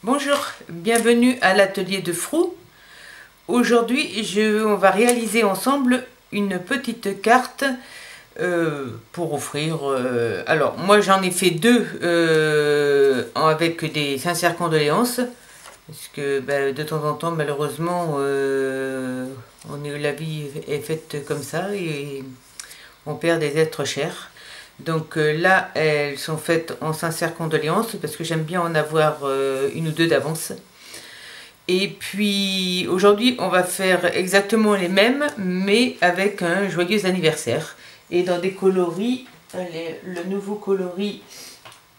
Bonjour, bienvenue à l'atelier de Frou. Aujourd'hui, on va réaliser ensemble une petite carte pour offrir. Alors, moi j'en ai fait deux avec des sincères condoléances. Parce que de temps en temps, malheureusement, la vie est faite comme ça et on perd des êtres chers. Donc là, elles sont faites en sincères condoléances parce que j'aime bien en avoir une ou deux d'avance. Et puis aujourd'hui, on va faire exactement les mêmes, mais avec un joyeux anniversaire. Et dans des coloris, le nouveau coloris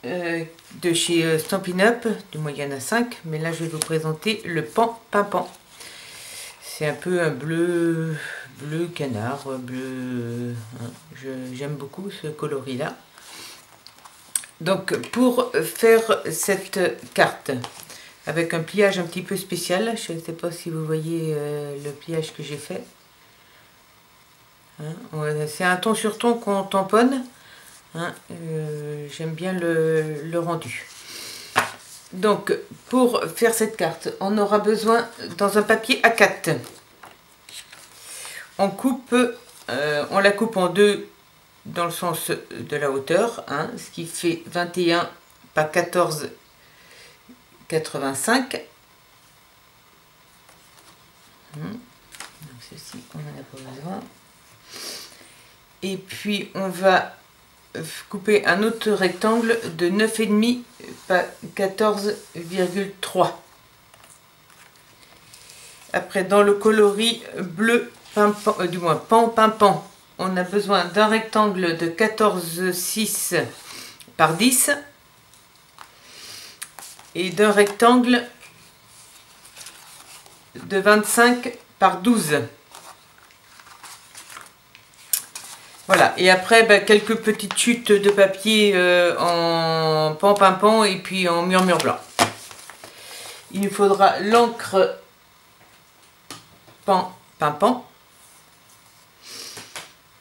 de chez Stampin' Up, du moins il y en a 5, mais là je vais vous présenter le Pan Pimpant. C'est un peu un bleu canard, bleu. Hein, j'aime beaucoup ce coloris là. Donc pour faire cette carte avec un pliage un petit peu spécial, je ne sais pas si vous voyez le pliage que j'ai fait. Hein, c'est un ton sur ton qu'on tamponne. Hein, j'aime bien le rendu. Donc pour faire cette carte, on aura besoin dans un papier A4. On la coupe en deux dans le sens de la hauteur, hein, ce qui fait 21 par 14,85. Donc ceci, on n'en a pas besoin. Et puis on va couper un autre rectangle de 9,5 par 14,3. Après, dans le coloris bleu pimpant, du moins pan pimpant, on a besoin d'un rectangle de 14,6 par 10 et d'un rectangle de 25 par 12. Voilà, et après quelques petites chutes de papier en pan pimpant et puis en murmure blanc. Il nous faudra l'encre pan pimpant.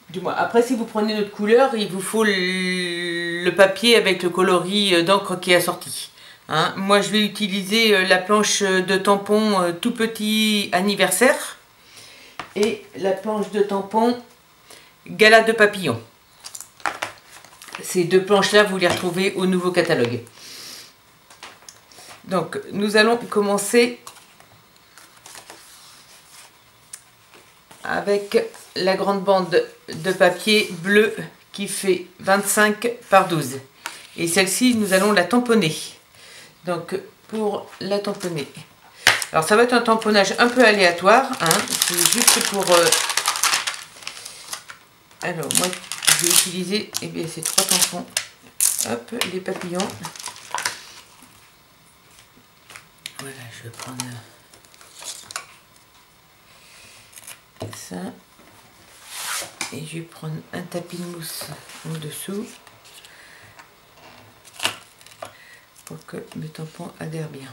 Du moins, après si vous prenez notre couleur, il vous faut le papier avec le coloris d'encre qui est assorti. Hein, moi je vais utiliser la planche de tampon tout petit anniversaire et la planche de tampon Gala de papillon. Ces deux planches là vous les retrouvez au nouveau catalogue. Donc nous allons commencer avec la grande bande de papier bleu qui fait 25 par 12 et celle-ci nous allons la tamponner. Donc pour la tamponner, alors ça va être un tamponnage un peu aléatoire, hein, c'est juste pour alors moi je vais utiliser ces trois tampons. Hop, les papillons. Voilà, je vais prendre ça et je vais prendre un tapis de mousse en dessous pour que le tampon adhère bien.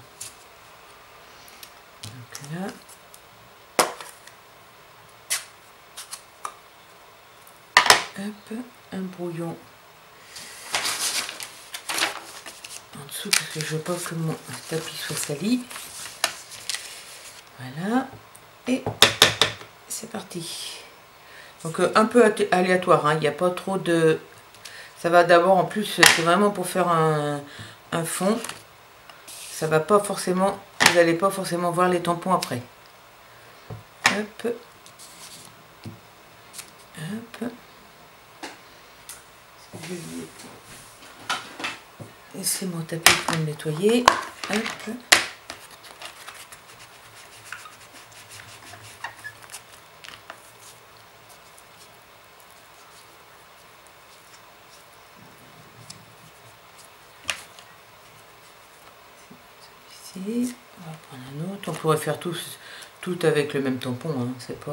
Donc là, hop, un brouillon en dessous parce que je veux pas que mon tapis soit sali. Voilà, et c'est parti. Donc un peu aléatoire, hein, il n'y a pas trop de... Ça va d'abord, en plus, c'est vraiment pour faire un fond. Ça va pas forcément... Vous n'allez pas forcément voir les tampons après. Hop. Hop. C'est mon tapis pour le nettoyer. Hop. Ici. On va prendre un autre. On pourrait faire tout avec le même tampon, hein. C'est pas...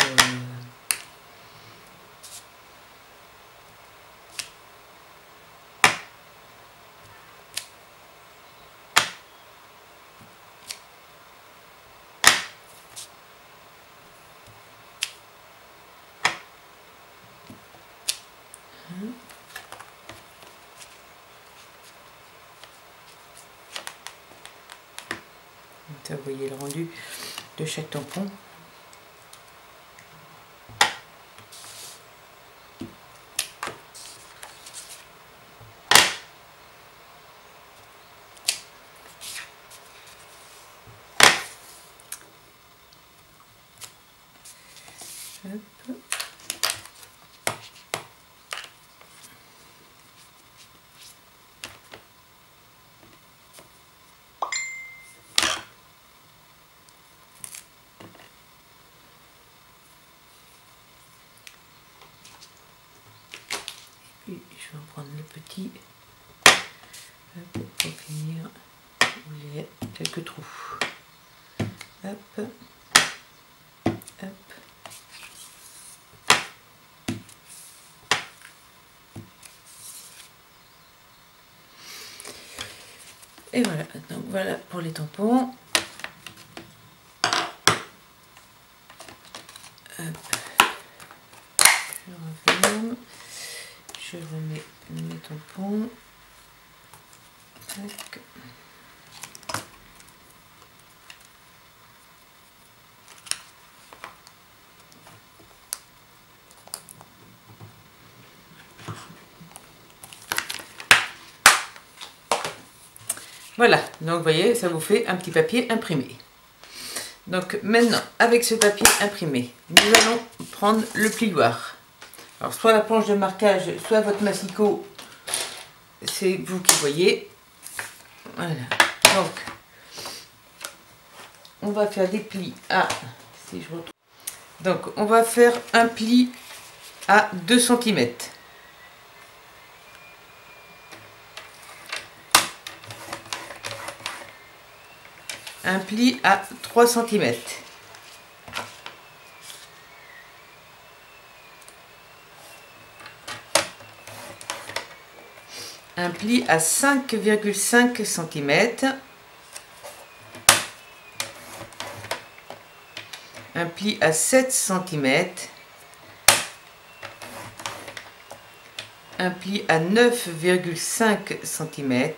Vous voyez le rendu de chaque tampon. Hop. Et puis je vais en prendre le petit. Hop, pour finir où il y a quelques trous. Hop. Hop. Et voilà, donc voilà pour les tampons. Hop. Je referme. Je remets mes tampons. Tac. Voilà, donc vous voyez, ça vous fait un petit papier imprimé. Donc maintenant, avec ce papier imprimé, nous allons prendre le plioir. Alors soit la planche de marquage, soit votre massicot, c'est vous qui voyez. Voilà, donc on va faire des plis à... Si je retrouve. Donc on va faire un pli à 2 cm. Un pli à 3 cm. Un pli à 5,5 cm. Un pli à 7 cm. Un pli à 9,5 cm.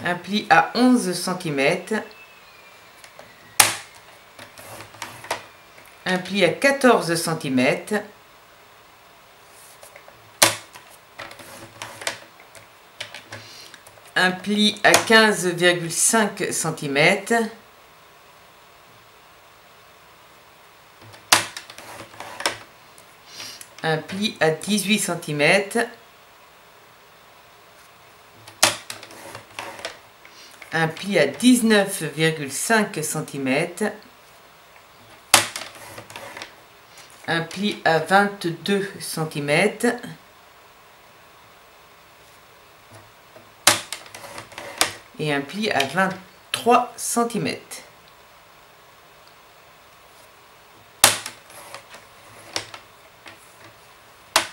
Un pli à 11 cm, un pli à 14 cm, un pli à 15,5 cm, un pli à 18 cm, un pli à 19,5 cm, un pli à 22 cm, et un pli à 23 cm.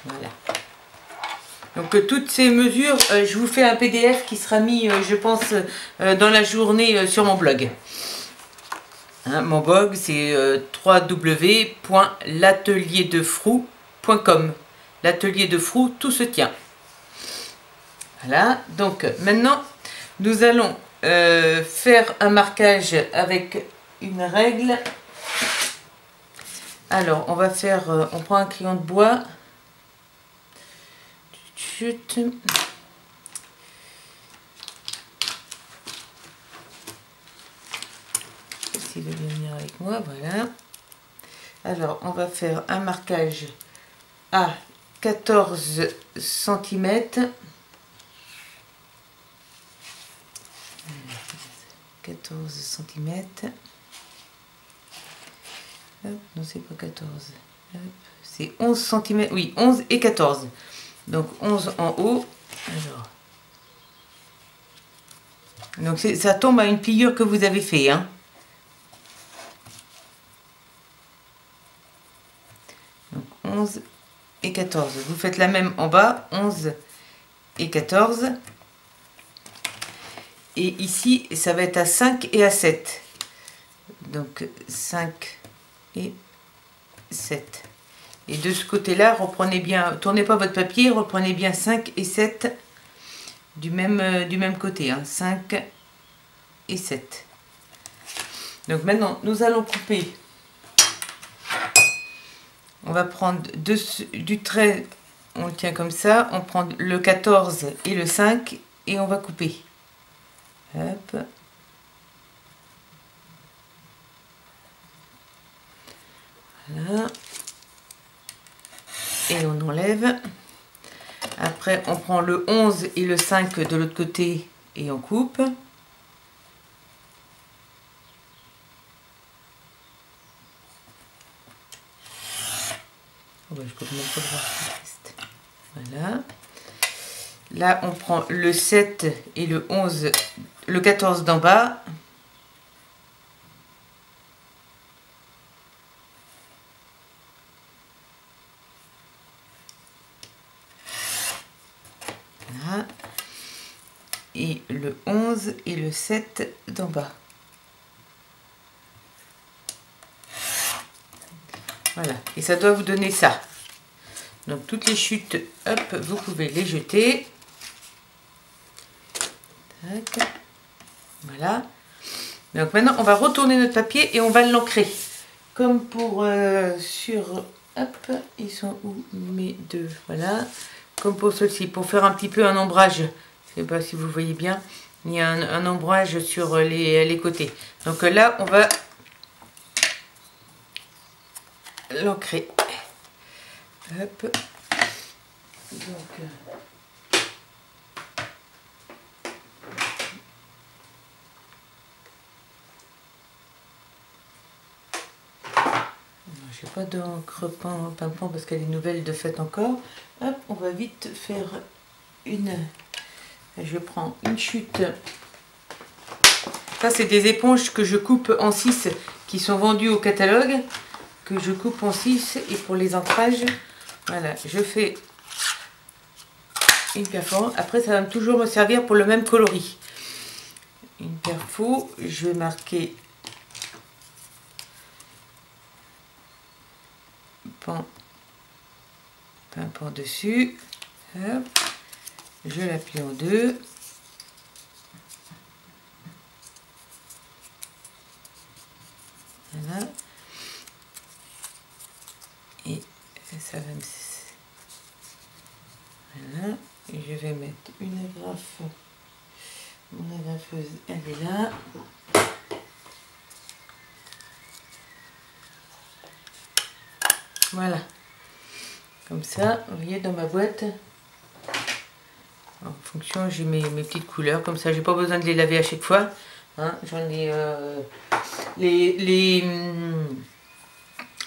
Voilà. Donc toutes ces mesures, je vous fais un PDF qui sera mis, je pense, dans la journée sur mon blog. Hein, mon blog, c'est www.l'atelierdefrou.com. L'atelier de Frou, tout se tient. Voilà, donc maintenant, nous allons faire un marquage avec une règle. Alors, on va faire, on prend un crayon de bois. Chut. S'il veut bien venir avec moi, voilà. Alors, on va faire un marquage à 14 cm. 14 cm. Hop, non, c'est pas 14. C'est 11 cm. Oui, 11 et 14. Donc 11 en haut. Alors, Donc ça tombe à une pliure que vous avez fait, hein. Donc 11 et 14. Vous faites la même en bas, 11 et 14. Et ici, ça va être à 5 et à 7. Donc 5 et 7. Et de ce côté-là, reprenez bien, tournez pas votre papier, reprenez bien 5 et 7 du même côté, hein, 5 et 7. Donc maintenant, nous allons couper. On va prendre du trait, on le tient comme ça, on prend le 14 et le 5 et on va couper. Hop. Voilà. Et on enlève. Après, on prend le 11 et le 5 de l'autre côté et on coupe. Oh, je coupe même pas le reste. Voilà. Là, on prend le 7 et le 11, le 14 d'en bas. Voilà. Et le 11 et le 7 d'en bas. Voilà. Et ça doit vous donner ça. Donc, toutes les chutes, hop, vous pouvez les jeter. Tac. Voilà. Donc maintenant, on va retourner notre papier et on va l'ancrer. Comme pour sur... Hop, ils sont où mes deux? Voilà. Comme pour ceci, pour faire un petit peu un ombrage. Je ne sais pas si vous voyez bien. Il y a un ombrage sur les côtés. Donc là, on va l'ancrer. Hop. Donc... je n'ai pas d'encre pimpant parce qu'elle est nouvelle de fait encore. Hop, on va vite faire une... Je prends une chute. Ça, c'est des éponges que je coupe en 6 qui sont vendues au catalogue. Que je coupe en 6 et pour les ancrages, voilà, je fais une perfo. Après, ça va toujours me servir pour le même coloris. Une perfo, je vais marquer pimpant dessus. Hop. Je la plie en deux. Voilà. Et ça va me... Voilà. Et je vais mettre une agrafe. Mon agrafeuse, elle est là. Voilà. Comme ça, vous voyez, dans ma boîte, en fonction, j'ai mes petites couleurs. Comme ça, j'ai pas besoin de les laver à chaque fois. Hein, j'en ai...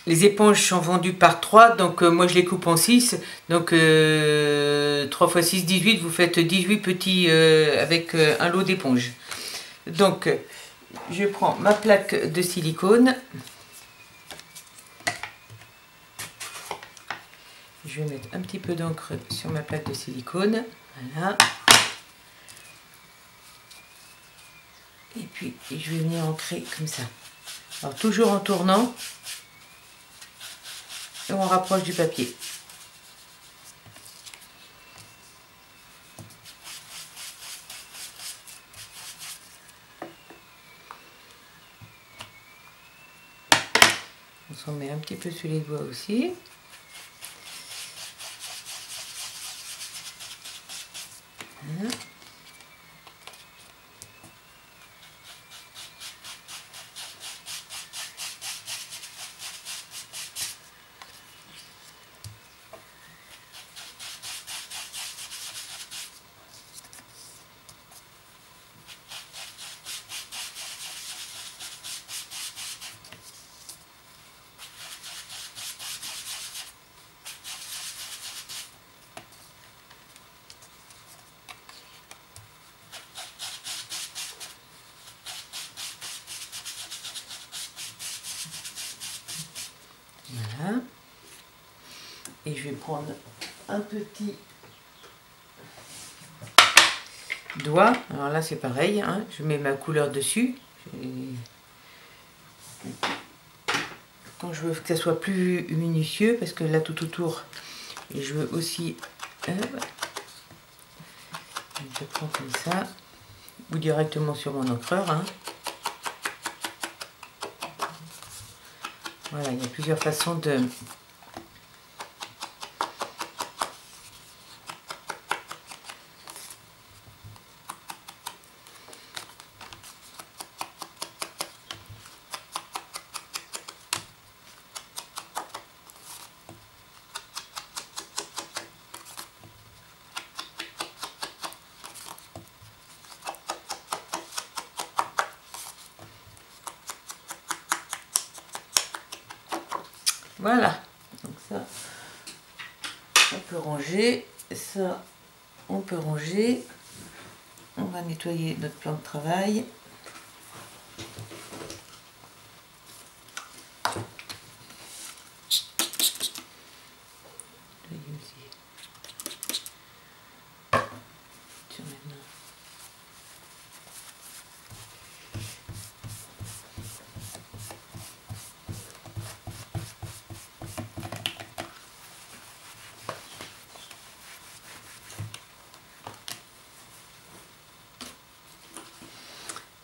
les éponges sont vendues par 3, donc moi je les coupe en 6. Donc 3 x 6, 18, vous faites 18 petits avec un lot d'éponges. Donc je prends ma plaque de silicone. Je vais mettre un petit peu d'encre sur ma plaque de silicone. Voilà. Et puis je vais venir ancrer comme ça. Alors toujours en tournant. Et on rapproche du papier. On s'en met un petit peu sur les doigts aussi. Voilà. et je vais prendre un petit doigt. Alors là c'est pareil, hein, je mets ma couleur dessus. Quand je veux que ça soit plus minutieux, parce que là tout autour, je veux aussi... je prends comme ça, ou directement sur mon encreur. Hein. Voilà, il y a plusieurs façons de... Voilà, donc ça, on peut ranger, ça, on peut ranger. On va nettoyer notre plan de travail.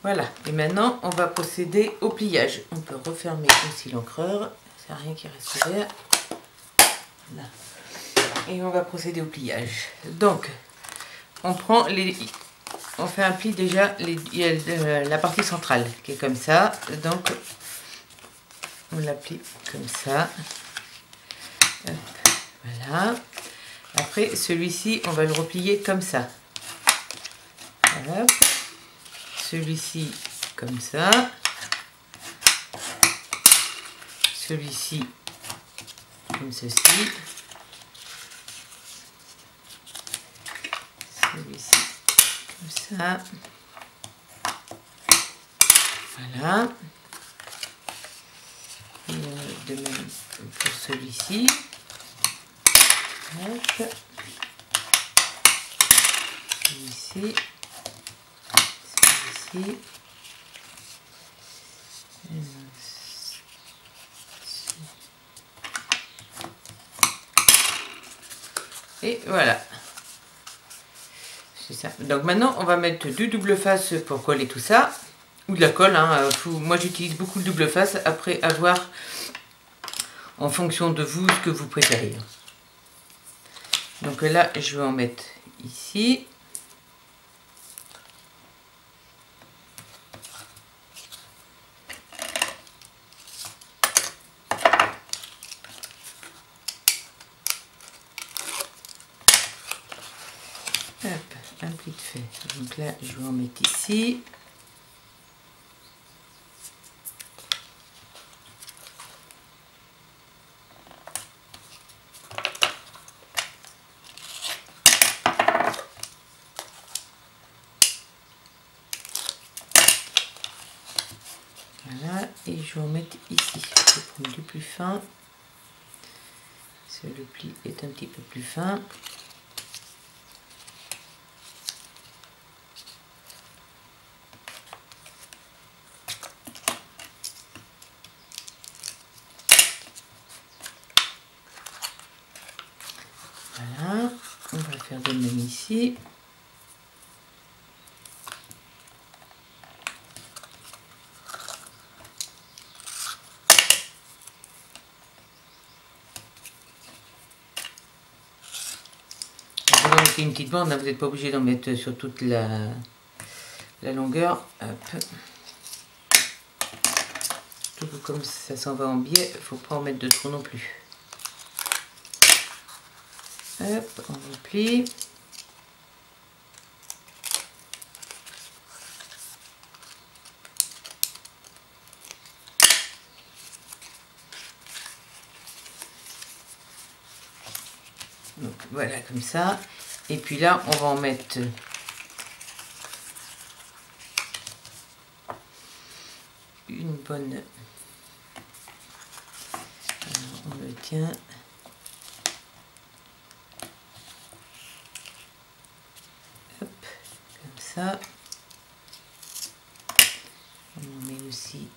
Voilà, et maintenant on va procéder au pliage. On peut refermer aussi l'encreur, c'est rien qui reste ouvert. Voilà. Et on va procéder au pliage. Donc, on prend les... On fait un pli déjà, la partie centrale qui est comme ça. Donc, on la plie comme ça. Hop, voilà. Après, celui-ci, on va le replier comme ça. Hop. Celui-ci comme ça, celui-ci comme ceci, celui-ci comme ça, voilà, et de même pour celui-ci, celui-ci, et voilà, c'est ça. Donc maintenant on va mettre du double face pour coller tout ça, ou de la colle, hein. Moi j'utilise beaucoup le double face, après avoir en fonction de vous ce que vous préférez. Donc là je vais en mettre ici. Hop, un pli de fait. Donc là, je vais en mettre ici. Voilà, et je vais en mettre ici. Je vais prendre du plus fin. Parce que le pli est un petit peu plus fin. Voilà, on va faire de même ici. Vous en mettez une petite bande, vous n'êtes pas obligé d'en mettre sur toute la longueur. Hop. Tout comme ça s'en va en biais, il ne faut pas en mettre de trop non plus. Hop, on replie. Donc voilà, comme ça. Et puis là, on va en mettre une bonne... Alors, on le tient. ça. On en met aussi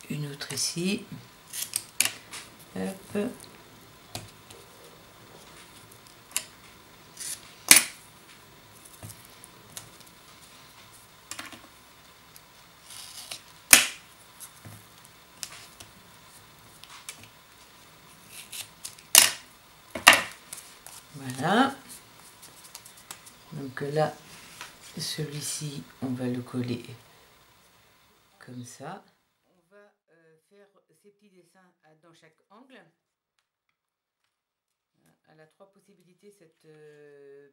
une autre ici. Hop. Voilà. Donc là, celui-ci, on va le coller comme ça. On va faire ces petits dessins dans chaque angle. Elle a trois possibilités, cette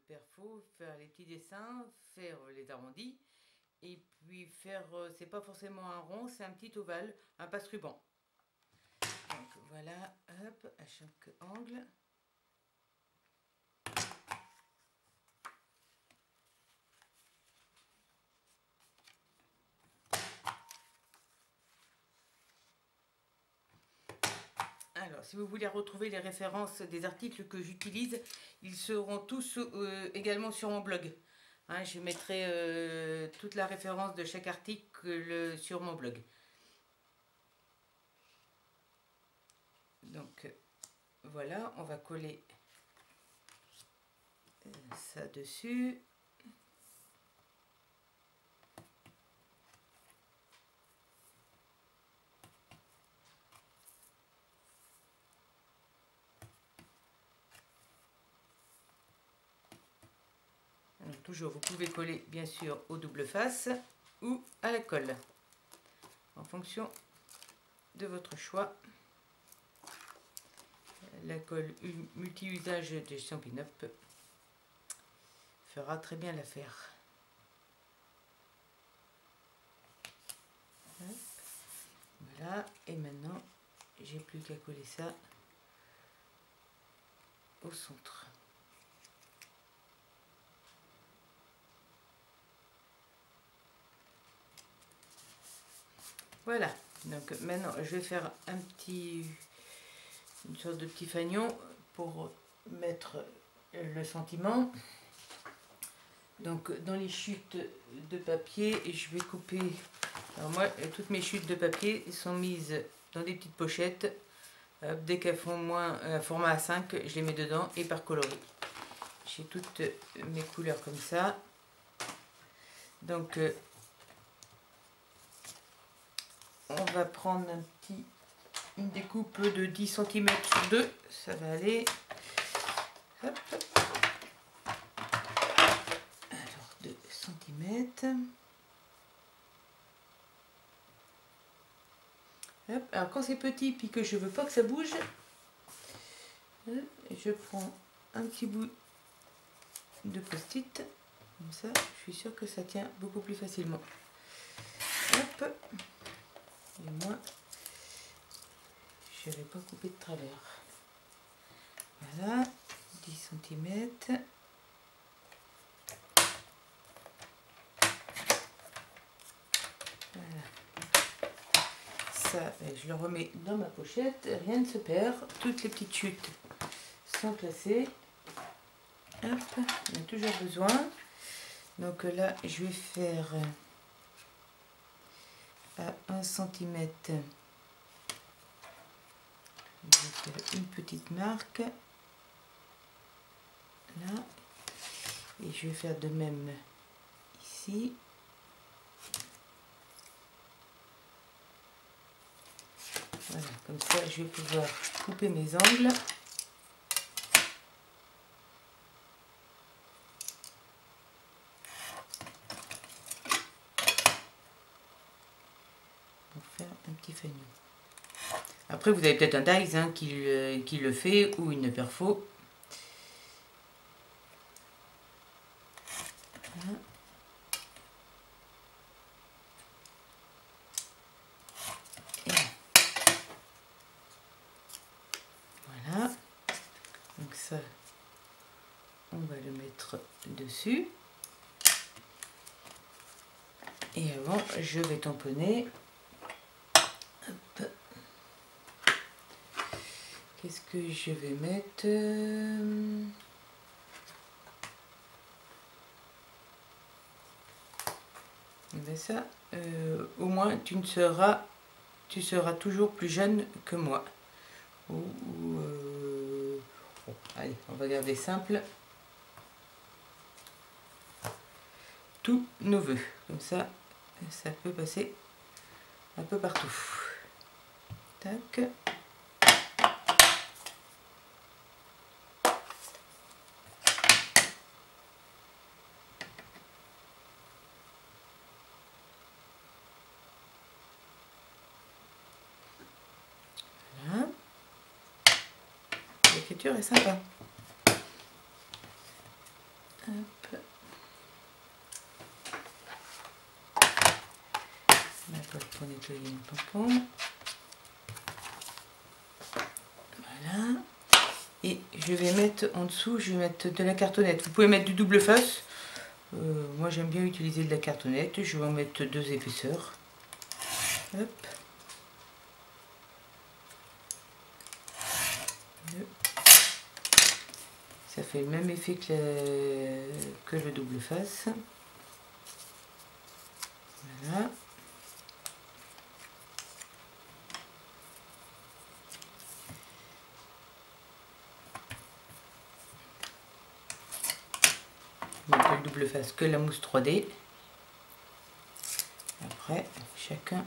perfo: faire les petits dessins, faire les arrondis, et puis faire, c'est pas forcément un rond, c'est un petit ovale, un passe-ruban. Donc voilà, hop, à chaque angle. Alors, si vous voulez retrouver les références des articles que j'utilise, ils seront tous également sur mon blog. Hein, je mettrai toute la référence de chaque article sur mon blog. Donc, voilà, on va coller ça dessus. Donc, toujours, vous pouvez coller bien sûr au double face ou à la colle, en fonction de votre choix. La colle multi-usage de Stampin' Up fera très bien l'affaire. Voilà, et maintenant j'ai plus qu'à coller ça au centre. Voilà, donc maintenant je vais faire une sorte de petit fanion pour mettre le sentiment. Donc dans les chutes de papier, je vais couper. Alors moi, toutes mes chutes de papier sont mises dans des petites pochettes. Dès qu'elles font moins un format A5, je les mets dedans et par coloris. J'ai toutes mes couleurs comme ça. Donc on va prendre une découpe de 10 cm sur 2, ça va aller. Hop. Alors 2 cm. Hop. Alors quand c'est petit puis que je veux pas que ça bouge, je prends un petit bout de post-it, comme ça je suis sûre que ça tient beaucoup plus facilement. Hop. Et moi je vais pas couper de travers. Voilà, 10 cm. Voilà. Ça, je le remets dans ma pochette, rien ne se perd, toutes les petites chutes sont placées. Hop, on a toujours besoin. Donc là, je vais faire à 1 cm. Je vais faire une petite marque. Là. Et je vais faire de même ici. Voilà, comme ça, je vais pouvoir couper mes angles. Pour faire un petit fanion. Après, vous avez peut-être un dies hein, qui le fait, ou une perfo. Voilà. Et voilà. Donc ça, on va le mettre dessus. Et avant, je vais tamponner. Hop. Qu'est-ce que je vais mettre? Et bien ça, au moins tu seras toujours plus jeune que moi. Bon, allez, on va garder simple. Tous nos vœux, comme ça peut passer un peu partout. Tac. Voilà. L'écriture est sympa. Hop. Ma poêle pour nettoyer mon tampon. Voilà. Et je vais mettre en dessous, je vais mettre de la cartonnette. Vous pouvez mettre du double face. Moi j'aime bien utiliser de la cartonnette. Je vais en mettre 2 épaisseurs. Hop. Ça fait le même effet que le double face. Voilà. Le double face que la mousse 3D. Après, chacun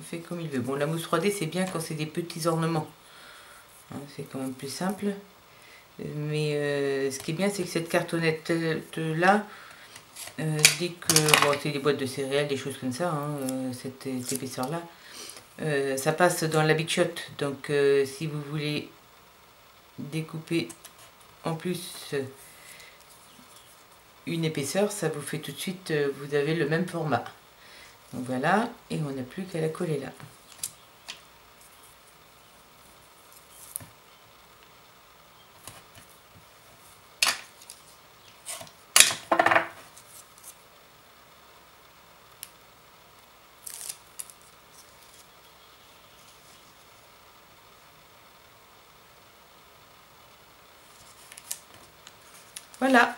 fait comme il veut. Bon, la mousse 3D, c'est bien quand c'est des petits ornements. Hein, c'est quand même plus simple. Mais ce qui est bien, c'est que cette cartonnette là, dès que bon, c'est des boîtes de céréales, des choses comme ça, hein, cette épaisseur là, ça passe dans la Big Shot. Donc si vous voulez découper en plus une épaisseur, ça vous fait tout de suite, vous avez le même format. Donc voilà, et on n'a plus qu'à la coller là. Voilà,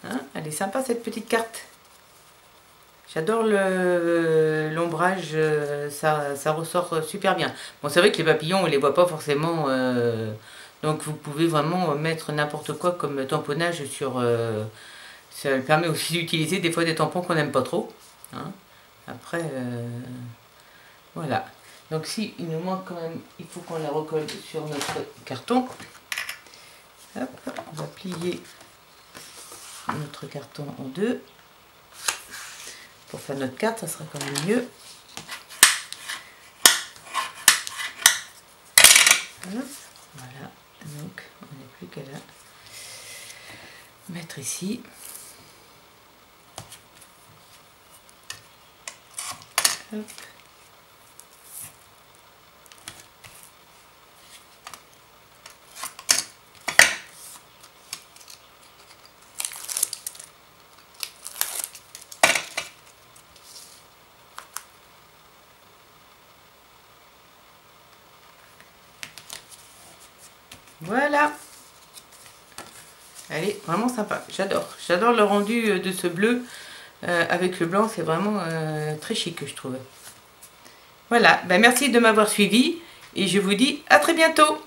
hein, elle est sympa cette petite carte. J'adore l'ombrage, ça ressort super bien. Bon, c'est vrai que les papillons, on les voit pas forcément, donc vous pouvez vraiment mettre n'importe quoi comme tamponnage sur... ça permet aussi d'utiliser des fois des tampons qu'on n'aime pas trop. Hein. Après, voilà. Donc si il nous manque quand même, il faut qu'on la recolle sur notre carton. Hop, on va plier notre carton en 2. Pour faire notre carte, ça sera quand même mieux. Voilà, donc on n'a plus qu'à la mettre ici. Hop. Voilà, elle est vraiment sympa, j'adore le rendu de ce bleu avec le blanc, c'est vraiment très chic je trouve. Voilà, ben merci de m'avoir suivi et je vous dis à très bientôt.